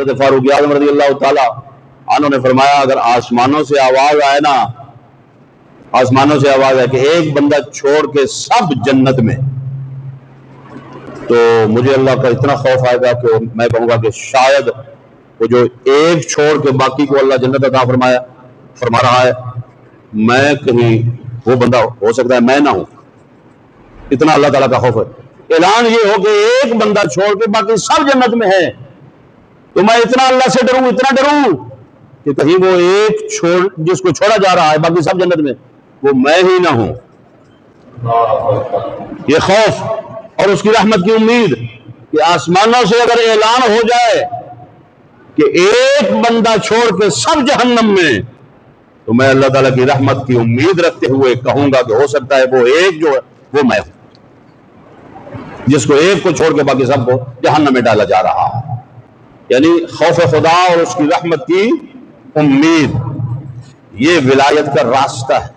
حضرت فاروق اعظم رضی اللہ تعالیٰ عنہ نے فرمایا اگر آسمانوں سے آواز آئے نا، آسمانوں سے آواز ہے کہ ایک بندہ چھوڑ کے سب جنت میں، تو مجھے اللہ کا اتنا خوف آئے گا کہ میں کہوں گا کہ شاید وہ جو ایک چھوڑ کے باقی کو اللہ جنت عطا فرما رہا ہے، میں کہیں وہ بندہ ہو سکتا ہے میں نہ ہوں، اتنا اللہ تعالیٰ کا خوف ہے۔ اعلان یہ ہو کہ ایک بندہ چھوڑ کے باقی سب جنت میں ہے، تو میں اتنا اللہ سے ڈروں، اتنا ڈروں کہ کہیں وہ ایک جس کو چھوڑا جا رہا ہے باقی سب جنت میں، وہ میں ہی نہ ہوں۔ یہ خوف اور اس کی رحمت کی امید کہ آسمانوں سے اگر اعلان ہو جائے کہ ایک بندہ چھوڑ کے سب جہنم میں، تو میں اللہ تعالیٰ کی رحمت کی امید رکھتے ہوئے کہوں گا کہ ہو سکتا ہے وہ ایک جو ہے وہ میں ہوں، جس کو ایک کو چھوڑ کے باقی سب کو جہنم میں ڈالا جا رہا ہے۔ یعنی خوف خدا اور اس کی رحمت کی امید، یہ ولایت کا راستہ ہے۔